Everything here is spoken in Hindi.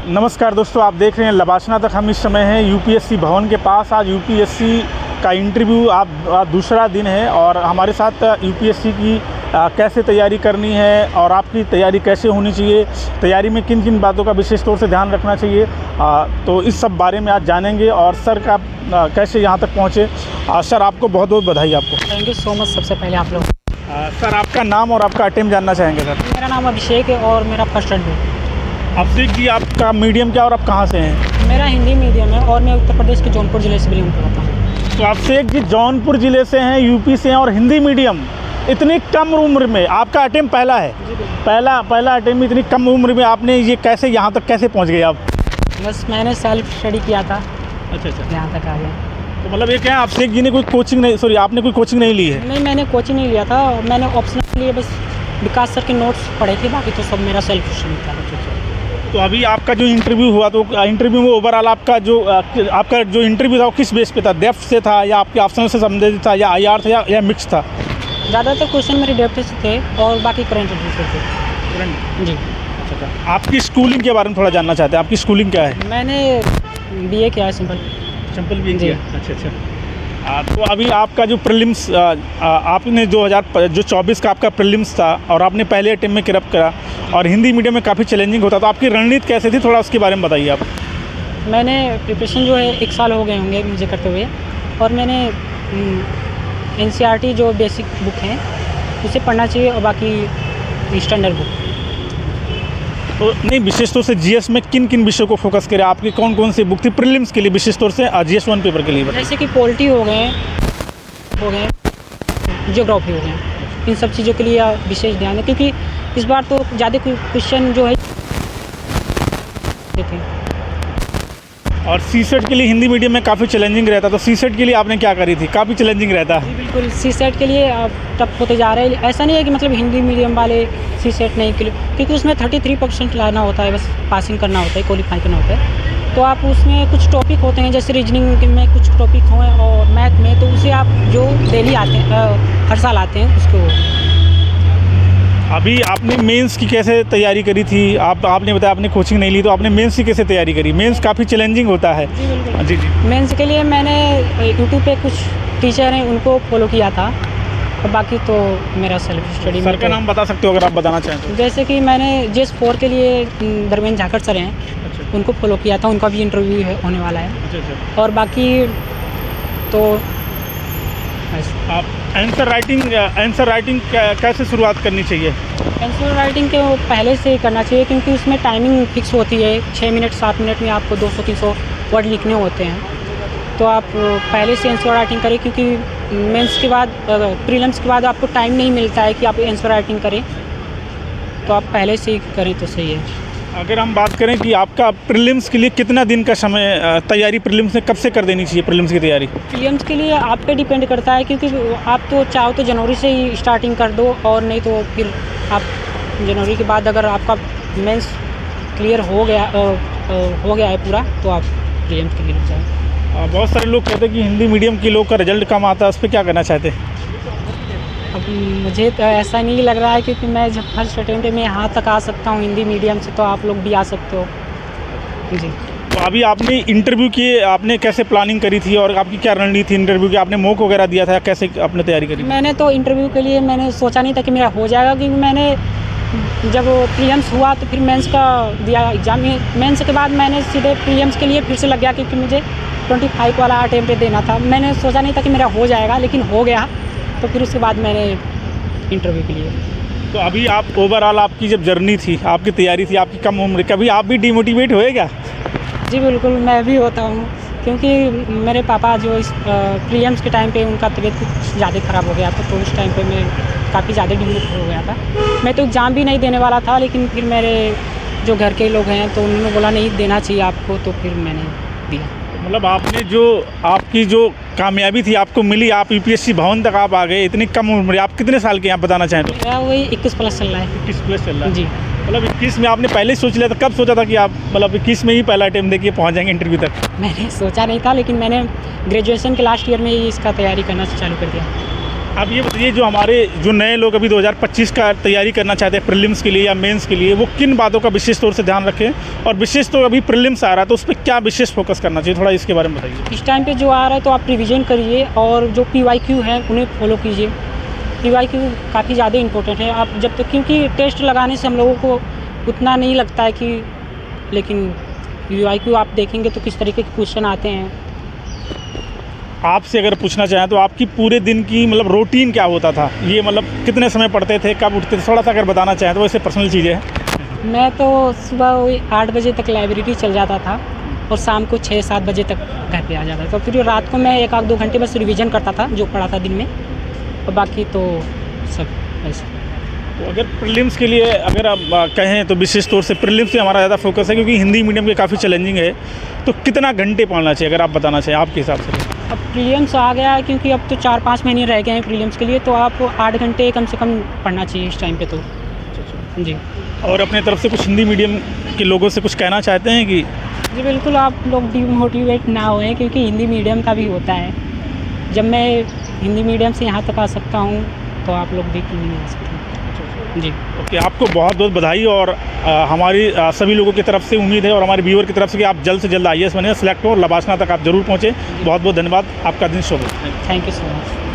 नमस्कार दोस्तों, आप देख रहे हैं लबासना तक। हम इस समय हैं यूपीएससी भवन के पास। आज यूपीएससी का इंटरव्यू आज दूसरा दिन है और हमारे साथ यूपीएससी की कैसे तैयारी करनी है और आपकी तैयारी कैसे होनी चाहिए, तैयारी में किन किन बातों का विशेष तौर से ध्यान रखना चाहिए, तो इस सब बारे में आज जानेंगे। और सर का कैसे यहाँ तक पहुँचे। सर आपको बहुत बहुत बधाई। आपको थैंक यू सो मच। सबसे पहले आप लोग सर आपका नाम और आपका अटेम्प्ट जानना चाहेंगे। सर मेरा नाम अभिषेक है और मेरा फर्स्ट अटेम्प्ट। अभिषेक जी, आपका मीडियम क्या और आप कहाँ से हैं? मेरा हिंदी मीडियम है और मैं उत्तर प्रदेश के जौनपुर ज़िले से बिलोंग करता हूँ। तो अभिषेक जी जौनपुर ज़िले से हैं, यूपी से हैं और हिंदी मीडियम। इतनी कम उम्र में आपका अटेम्प्ट पहला है, पहला अटेम्प्ट। इतनी कम उम्र में आपने ये कैसे यहाँ तक कैसे पहुँच गए आप? बस मैंने सेल्फ स्टडी किया था। अच्छा, यहाँ तक आ गया। तो मतलब ये क्या अभिषेक जी ने कोई कोचिंग नहीं, सॉरी आपने कोई कोचिंग नहीं ली है? नहीं, मैंने कोचिंग नहीं लिया था। मैंने ऑप्शनल लिए, बस विकास सर के नोट्स पढ़े थे, बाकी तो सब मेरा सेल्फ स्टडी था। तो अभी आपका जो इंटरव्यू हुआ, तो इंटरव्यू में ओवरऑल आपका जो इंटरव्यू था वो किस बेस पे था? डेप्थ से था या आपके ऑप्शनल से संबंधित था या आईआर था या मिक्स था? ज़्यादातर क्वेश्चन मेरे डेप्थ से थे और बाकी करंट अफेयर्स थे। जी। अच्छा, आपकी स्कूलिंग के बारे में थोड़ा जानना चाहते हैं। आपकी स्कूलिंग क्या है? मैंने बीए किया है, सिंपल बीए जी। किया। अच्छा। तो अभी आपका जो प्रीलिम्स आपने 2024 का आपका प्रीलिम्स था और आपने पहले अटेम्प्ट में क्रैक करा और हिंदी मीडियम में काफ़ी चैलेंजिंग होता, तो आपकी रणनीति कैसे थी, थोड़ा उसके बारे में बताइए आप। मैंने प्रिपरेशन जो है 1 साल हो गए होंगे मुझे करते हुए, और मैंने एनसीईआरटी जो बेसिक बुक हैं उसे पढ़ना चाहिए और बाकी स्टैंडर्ड बुक। तो नहीं, विशेष तौर से जीएस में किन किन विषयों को फोकस करें? आपकी कौन कौन सी बुक थी प्रीलिम्स के लिए, विशेष तौर से जीएस 1 पेपर के लिए? जैसे कि पॉलिटी हो गए, जियोग्राफी हो गए, इन सब चीज़ों के लिए विशेष ध्यान है, क्योंकि इस बार तो ज़्यादा क्वेश्चन जो है थे। और सीसेट के लिए हिंदी मीडियम में काफ़ी चैलेंजिंग रहता, तो सीसेट के लिए आपने क्या करी थी? काफ़ी चैलेंजिंग रहता है। बिल्कुल, सीसेट के लिए टफ होते जा रहे हैं। ऐसा नहीं है कि मतलब हिंदी मीडियम वाले सीसेट नहीं के लिए, क्योंकि उसमें 33% लाना होता है, बस पासिंग करना होता है, क्वालिफाई करना होता है। तो आप उसमें कुछ टॉपिक होते हैं, जैसे रीजनिंग में कुछ टॉपिक हों और मैथ में, तो उसे आप जो डेली आते हैं, हर साल आते हैं, उसको। अभी आपने मेंस की कैसे तैयारी करी थी? आपने बताया आपने कोचिंग नहीं ली, तो आपने मेंस की कैसे तैयारी करी? मेंस काफ़ी चैलेंजिंग होता है। जी बिल्कुल। जी। मेंस के लिए मैंने यूट्यूब पे कुछ टीचर हैं उनको फॉलो किया था, और बाकी तो मेरा सेल्फ स्टडी। सर का नाम बता सकते हो अगर आप बताना चाहें तो? जैसे कि मैंने जेस 4 के लिए धर्मेंद्र झाकर सर हैं, अच्छा। उनको फॉलो किया था। उनका भी इंटरव्यू होने वाला है। अच्छा। और बाकी तो आप आंसर राइटिंग कैसे शुरुआत करनी चाहिए? आंसर राइटिंग के पहले से ही करना चाहिए, क्योंकि उसमें टाइमिंग फिक्स होती है। 6 मिनट 7 मिनट में आपको 200-300 वर्ड लिखने होते हैं। तो आप पहले से आंसर राइटिंग करें, क्योंकि मेंस के बाद, प्रीलिम्स के बाद आपको टाइम नहीं मिलता है कि आप आंसर राइटिंग करें, तो आप पहले से ही करें तो सही है। अगर हम बात करें कि आपका प्रीलिम्स के लिए कितना दिन का समय तैयारी प्रीलिम्स में कब से कर देनी चाहिए? प्रीलिम्स की तैयारी प्रीलिम्स के लिए आप पे डिपेंड करता है, क्योंकि आप तो चाहो तो जनवरी से ही स्टार्टिंग कर दो, और नहीं तो फिर आप जनवरी के बाद अगर आपका मेंस क्लियर हो गया है पूरा, तो आप प्रीलिम्स के लिए लग जाए। बहुत सारे लोग कहते हैं कि हिंदी मीडियम के लोग का रिजल्ट कम आता है, उस पर क्या करना चाहते हैं? अब मुझे तो ऐसा नहीं लग रहा है, क्योंकि मैं जब फर्स्ट अटेम्प्ट में यहाँ तक आ सकता हूँ हिंदी मीडियम से, तो आप लोग भी आ सकते हो। जी। तो अभी आपने इंटरव्यू किए, आपने कैसे प्लानिंग करी थी और आपकी क्या रणनीति थी इंटरव्यू की? आपने मॉक वगैरह दिया था, कैसे आपने तैयारी करी? मैंने तो इंटरव्यू के लिए मैंने सोचा नहीं था कि मेरा हो जाएगा, क्योंकि मैंने जब प्रीलिम्स हुआ तो फिर मेंस का दिया एग्ज़ाम। मेंस के बाद मैंने सीधे प्रीलिम्स के लिए फिर से लग गया, क्योंकि मुझे 25 वाला अटेम्प्ट देना था। मैंने सोचा नहीं था कि मेरा हो जाएगा, लेकिन हो गया। तो फिर उसके बाद मैंने इंटरव्यू के लिए। तो अभी आप ओवरऑल आपकी जब जर्नी थी, आपकी तैयारी थी, आपकी कम उम्र, कभी आप भी डिमोटिवेट हुए क्या? जी बिल्कुल, मैं भी होता हूँ, क्योंकि मेरे पापा जो इस प्रीलिम्स के टाइम पे उनका तबीयत कुछ ज़्यादा ख़राब हो गया था, तो उस टाइम पे मैं काफ़ी ज़्यादा डिमोटिवेट हो गया था। मैं तो एग्ज़ाम भी नहीं देने वाला था, लेकिन फिर मेरे जो घर के लोग हैं तो उन्होंने बोला नहीं देना चाहिए आपको, तो फिर मैंने दिया। मतलब आपने आपकी जो कामयाबी थी आपको मिली, आप यूपीएससी भवन तक आप आ गए इतनी कम उम्र में। आप कितने साल के, आप बताना चाहें तो? मेरा वही 21 प्लस चल रहा है। 21 प्लस चल रहा है। जी। मतलब 21 में आपने पहले ही सोच लिया था? कब सोचा था कि आप मतलब 21 में ही पहला अटेम्प्ट देके पहुँच जाएंगे इंटरव्यू तक? मैंने सोचा नहीं था, लेकिन मैंने ग्रेजुएशन के लास्ट ईयर में ही इसका तैयारी करना चालू कर दिया। अब ये बताइए, जो हमारे जो नए लोग अभी 2025 का तैयारी करना चाहते हैं प्रीलिम्स के लिए या मेंस के लिए, वो किन बातों का विशेष तौर से ध्यान रखें, और विशेष तो अभी प्रीलिम्स आ रहा है तो उस पर क्या विशेष फोकस करना चाहिए, थोड़ा इसके बारे में बताइए। इस टाइम पे जो आ रहा है तो आप रिवीजन करिए, और जो PYQ है उन्हें फॉलो कीजिए। PYQ काफ़ी ज़्यादा इंपॉर्टेंट है। आप जब तक, क्योंकि टेस्ट लगाने से हम लोगों को उतना नहीं लगता है कि, लेकिन PYQ आप देखेंगे तो किस तरीके के क्वेश्चन आते हैं। आपसे अगर पूछना चाहें तो आपकी पूरे दिन की मतलब रूटीन क्या होता था, ये मतलब कितने समय पढ़ते थे, कब उठते थे, थोड़ा सा अगर बताना चाहें तो वैसे पर्सनल चीज़ें हैं। मैं तो सुबह वही 8 बजे तक लाइब्रेरी चल जाता था और शाम को 6-7 बजे तक घर पे आ जाता था। तो फिर रात को मैं 1-2 घंटे बस रिवीजन करता था जो पढ़ा था दिन में, और बाकी तो सब ऐसे। तो अगर प्रीलिम्स के लिए अगर आप कहें तो विशेष तौर से प्रीलिम्स से हमारा ज़्यादा फोकस है, क्योंकि हिंदी मीडियम के काफ़ी चैलेंजिंग है, तो कितना घंटे पढ़ना चाहिए अगर आप बताना चाहें आपके हिसाब से। अब प्रीलिम्स आ गया है, क्योंकि अब तो 4-5 महीने रह गए हैं प्रीलिम्स के लिए, तो आपको 8 घंटे कम से कम पढ़ना चाहिए इस टाइम पे तो। जी। और अपने तरफ से कुछ हिंदी मीडियम के लोगों से कुछ कहना चाहते हैं कि? जी बिल्कुल, आप लोग डिमोटिवेट ना होएं, क्योंकि हिंदी मीडियम का भी होता है। जब मैं हिंदी मीडियम से यहाँ तक आ सकता हूँ तो आप लोग भी क्यों नहीं आ सकते। जी ओके, आपको बहुत बहुत बधाई, और हमारी सभी लोगों की तरफ से उम्मीद है और हमारे व्यूअर की तरफ से कि आप जल्द से जल्द IAS बने, सेलेक्ट हो और लबासना तक आप जरूर पहुँचे। बहुत बहुत धन्यवाद, आपका दिन शुभ हो। Thank you so much.